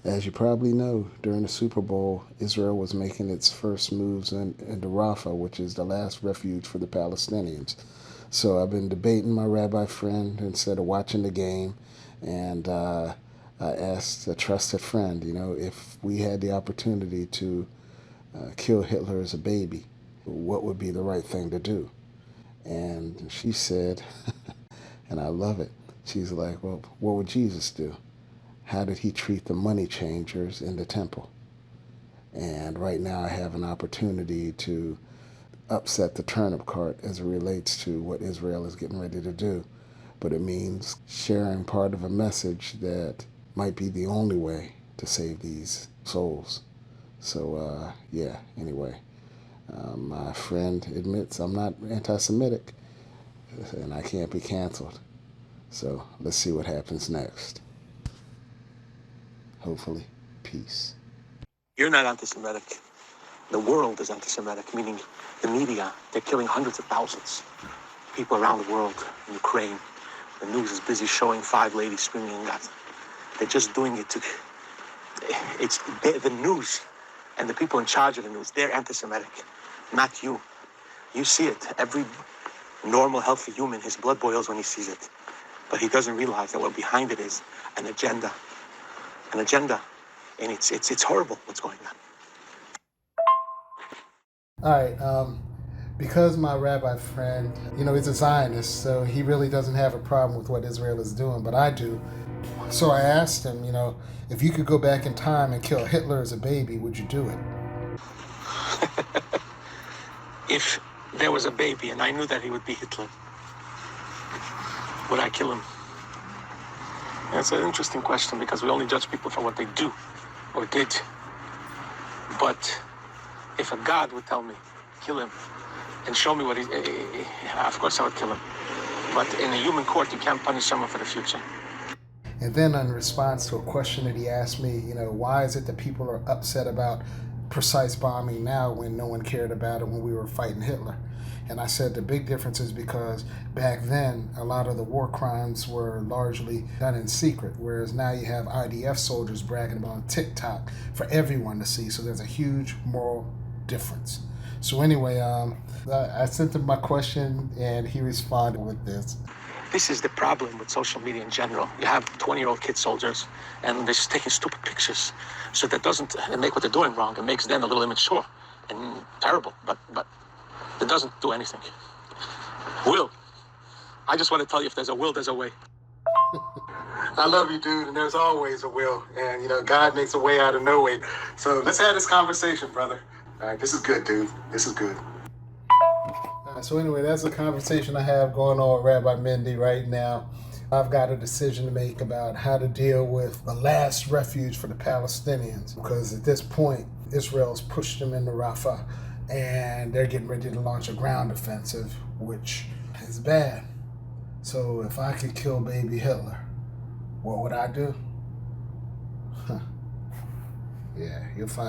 As you probably know, during the Super Bowl, Israel was making its first moves into Rafah, which is the last refuge for the Palestinians. So I've been debating my rabbi friend instead of watching the game, and I asked a trusted friend, if we had the opportunity to kill Hitler as a baby, what would be the right thing to do? And she said, and I love it, she's like, well, what would Jesus do? How did he treat the money changers in the temple? And right now I have an opportunity to upset the turnip cart as it relates to what Israel is getting ready to do. But it means sharing part of a message that might be the only way to save these souls. So, anyway, my friend admits I'm not anti-Semitic and I can't be canceled. So let's see what happens next. Hopefully, peace. You're not anti-Semitic. The world is anti-Semitic, meaning the media. They're killing hundreds of thousands. People around the world, in Ukraine. The news is busy showing 5 ladies screaming in Gaza. They're just doing it to... It's the news and the people in charge of the news. They're anti-Semitic, not you. You see it. Every normal, healthy human, his blood boils when he sees it. But he doesn't realize that what behind it is an agenda. An agenda. And it's horrible what's going on. All right, because my rabbi friend, he's a Zionist, so he really doesn't have a problem with what Israel is doing, but I do. So I asked him, if you could go back in time and kill Hitler as a baby, would you do it? If there was a baby and I knew that he would be Hitler, would I kill him? That's an interesting question because we only judge people for what they do or did. But if a God would tell me, kill him, and show me what of course I would kill him. But in a human court, you can't punish someone for the future. And then in response to a question that he asked me, why is it that people are upset about precise bombing now when no one cared about it when we were fighting Hitler? And I said the big difference is because back then, a lot of the war crimes were largely done in secret, whereas now you have IDF soldiers bragging about TikTok for everyone to see. So there's a huge moral difference. So anyway, I sent him my question and he responded with this. This is the problem with social media in general. You have 20-year-old kid soldiers and they're just taking stupid pictures. So that doesn't make what they're doing wrong. It makes them a little immature and terrible, but it doesn't do anything. Will. I just want to tell you, if there's a will, there's a way. I love you, dude, and there's always a will. And, God makes a way out of no way. So let's have this conversation, brother. All right, this is good, dude. This is good. So anyway, that's the conversation I have going on with Rabbi Mendy right now. I've got a decision to make about how to deal with the last refuge for the Palestinians. Because at this point, Israel's pushed them into Rafah, and they're getting ready to launch a ground offensive, which is bad. So if I could kill baby Hitler, what would I do? Yeah, you'll find out.